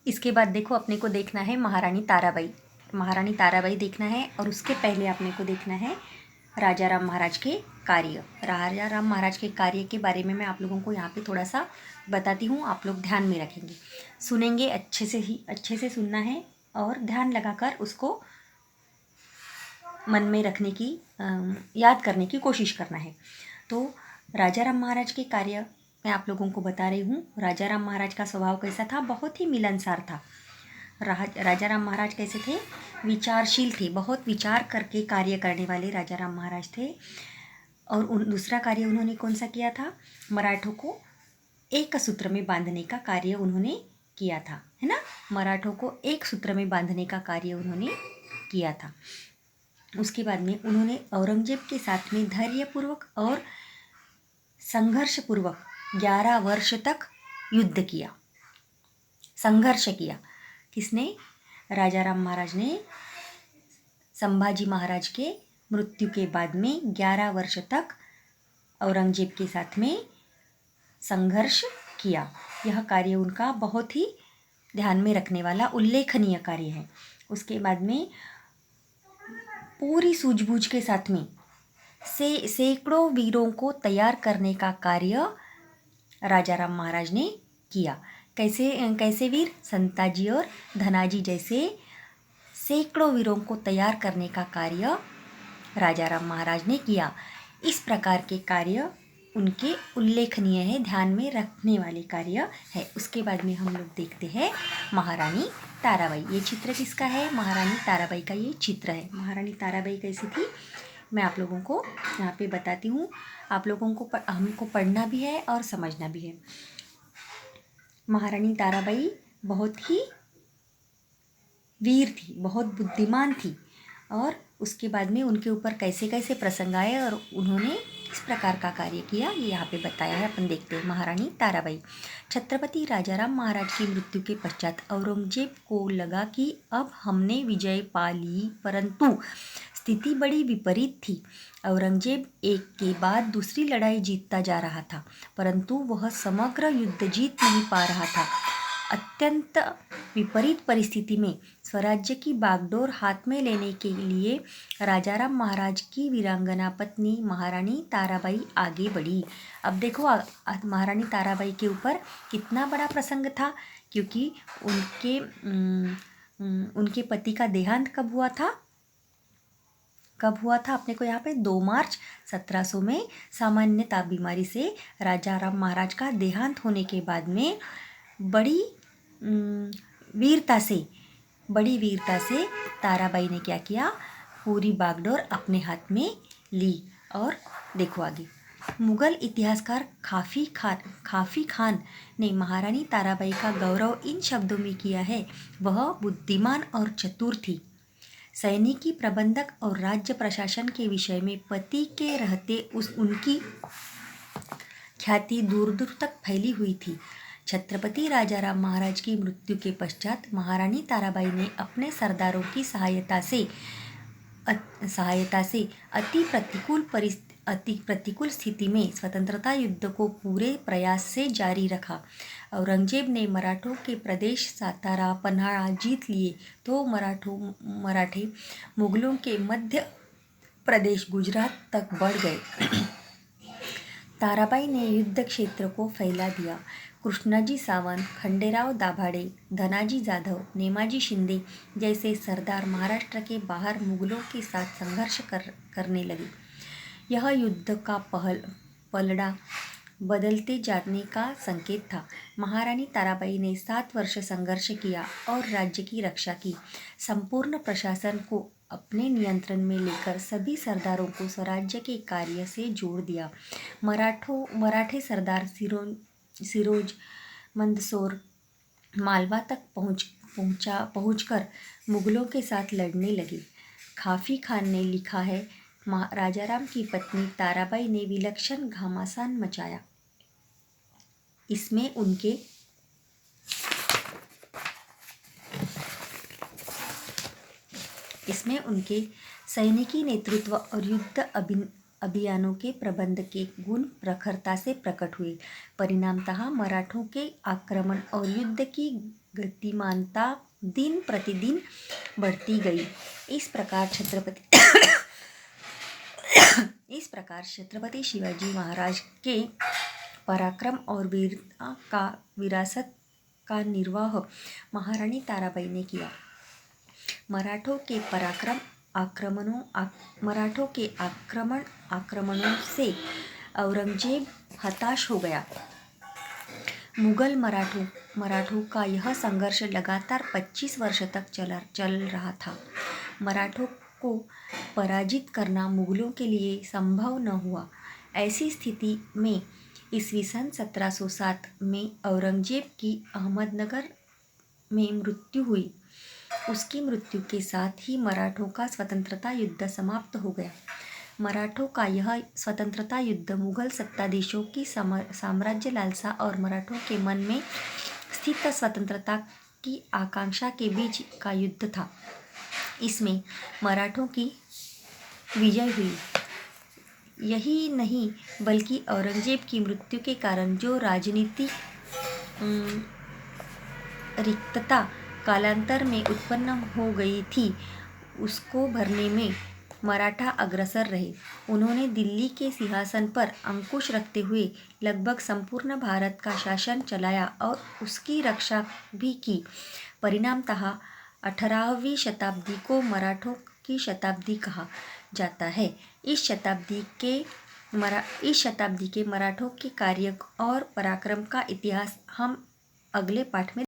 इसके बाद देखो अपने को देखना है महारानी ताराबाई। महारानी ताराबाई देखना है और उसके पहले अपने को देखना है राजा राम महाराज के कार्य। राजा राम महाराज के कार्य के बारे में मैं आप लोगों को यहाँ पे थोड़ा सा बताती हूँ, आप लोग ध्यान में रखेंगे, सुनेंगे, अच्छे से सुनना है और ध्यान लगाकर उसको मन में रखने की याद करने की कोशिश करना है। तो राजा राम महाराज के कार्य मैं आप लोगों को बता रही हूँ। राजा राम महाराज का स्वभाव कैसा था? बहुत ही मिलनसार था। राजा राम महाराज कैसे थे? विचारशील थे, बहुत विचार करके कार्य करने वाले राजा राम महाराज थे। और दूसरा कार्य उन्होंने कौन सा किया था? मराठों को एक सूत्र में बांधने का कार्य उन्होंने किया था, है ना। मराठों को एक सूत्र में बांधने का कार्य उन्होंने किया था। उसके बाद में उन्होंने औरंगजेब के साथ में धैर्यपूर्वक और संघर्षपूर्वक 11 वर्ष तक युद्ध किया, संघर्ष किया। किसने? राजा राम महाराज ने संभाजी महाराज के मृत्यु के बाद में 11 वर्ष तक औरंगजेब के साथ में संघर्ष किया। यह कार्य उनका बहुत ही ध्यान में रखने वाला उल्लेखनीय कार्य है। उसके बाद में पूरी सूझबूझ के साथ में सैकड़ों वीरों को तैयार करने का कार्य राजा राम महाराज ने किया। कैसे वीर? संताजी और धनाजी जैसे सैकड़ों वीरों को तैयार करने का कार्य राजा राम महाराज ने किया। इस प्रकार के कार्य उनके उल्लेखनीय है, ध्यान में रखने वाले कार्य है। उसके बाद में हम लोग देखते हैं महारानी ताराबाई। ये चित्र किसका है? महारानी ताराबाई का ये चित्र है। महारानी ताराबाई कैसी थी मैं आप लोगों को यहाँ पे बताती हूँ। आप लोगों को हमको पढ़ना भी है और समझना भी है। महारानी ताराबाई बहुत ही वीर थी, बहुत बुद्धिमान थी। और उसके बाद में उनके ऊपर कैसे कैसे प्रसंग आए और उन्होंने किस प्रकार का कार्य किया ये यहाँ पे बताया है। अपन देखते हैं महारानी ताराबाई। छत्रपति राजाराम महाराज की मृत्यु के पश्चात औरंगजेब को लगा कि अब हमने विजय पा ली, परंतु स्थिति बड़ी विपरीत थी। औरंगजेब एक के बाद दूसरी लड़ाई जीतता जा रहा था, परंतु वह समग्र युद्ध जीत नहीं पा रहा था। अत्यंत विपरीत परिस्थिति में स्वराज्य की बागडोर हाथ में लेने के लिए राजाराम महाराज की वीरांगना पत्नी महारानी ताराबाई आगे बढ़ी। अब देखो महारानी ताराबाई के ऊपर कितना बड़ा प्रसंग था, क्योंकि उनके पति का देहांत कब हुआ था? अपने को यहाँ पे 2 मार्च 1700 में सामान्य ताप बीमारी से राजाराम महाराज का देहांत होने के बाद में बड़ी वीरता से ताराबाई ने क्या किया? पूरी बागडोर अपने हाथ में ली। और देखो आगे, मुगल इतिहासकार खाफी खान ने महारानी ताराबाई का गौरव इन शब्दों में किया है, वह बुद्धिमान और चतुर थी। सैनिकी प्रबंधक और राज्य प्रशासन के विषय में पति के रहते उनकी ख्याति दूर दूर तक फैली हुई थी। छत्रपति राजाराम महाराज की मृत्यु के पश्चात महारानी ताराबाई ने अपने सरदारों की सहायता से अति प्रतिकूल स्थिति में स्वतंत्रता युद्ध को पूरे प्रयास से जारी रखा। औरंगजेब ने मराठों के प्रदेश सातारा पन्हाड़ा जीत लिए तो मराठे मुगलों के मध्य प्रदेश गुजरात तक बढ़ गए। ताराबाई ने युद्ध क्षेत्र को फैला दिया। कृष्णाजी सावंत, खंडेराव दाभाडे, धनाजी जाधव, नेमाजी शिंदे जैसे सरदार महाराष्ट्र के बाहर मुगलों के साथ संघर्ष करने लगे। यह युद्ध का पलड़ा बदलते जाने का संकेत था। महारानी ताराबाई ने 7 वर्ष संघर्ष किया और राज्य की रक्षा की। संपूर्ण प्रशासन को अपने नियंत्रण में लेकर सभी सरदारों को स्वराज्य के कार्य से जोड़ दिया। मराठे सरदार सिरोज मंदसौर मालवा तक पहुंचकर मुगलों के साथ लड़ने लगे। खाफी खान ने लिखा है, राजाराम की पत्नी ताराबाई ने विलक्षण घमासान मचाया। इसमें उनके सैनिकी नेतृत्व और अभियानों के प्रबंध के गुण प्रखरता से प्रकट हुए। परिणामतः मराठों के आक्रमण और युद्ध की गतिमानता दिन प्रतिदिन बढ़ती गई। इस प्रकार छत्रपति शिवाजी महाराज के पराक्रम और वीरता का विरासत का निर्वाह महारानी ताराबाई ने किया। मराठों के आक्रमणों से औरंगजेब हताश हो गया। मुगल मराठों का यह संघर्ष लगातार 25 वर्ष तक चल रहा था। मराठों को पराजित करना मुगलों के लिए संभव न हुआ। ऐसी स्थिति में ईस्वी सन 1707 में औरंगजेब की अहमदनगर में मृत्यु हुई। उसकी मृत्यु के साथ ही मराठों का स्वतंत्रता युद्ध समाप्त हो गया। मराठों का यह स्वतंत्रता युद्ध मुगल सत्ताधीशों की साम्राज्य लालसा और मराठों के मन में स्थित स्वतंत्रता की आकांक्षा के बीच का युद्ध था। इसमें मराठों की विजय हुई। यही नहीं बल्कि औरंगजेब की मृत्यु के कारण जो राजनीतिक रिक्तता कालांतर में उत्पन्न हो गई थी, उसको भरने में मराठा अग्रसर रहे। उन्होंने दिल्ली के सिंहासन पर अंकुश रखते हुए लगभग संपूर्ण भारत का शासन चलाया और उसकी रक्षा भी की। परिणामतः 18वीं शताब्दी को मराठों की शताब्दी कहा जाता है। इस शताब्दी के मराठों के कार्य और पराक्रम का इतिहास हम अगले पाठ में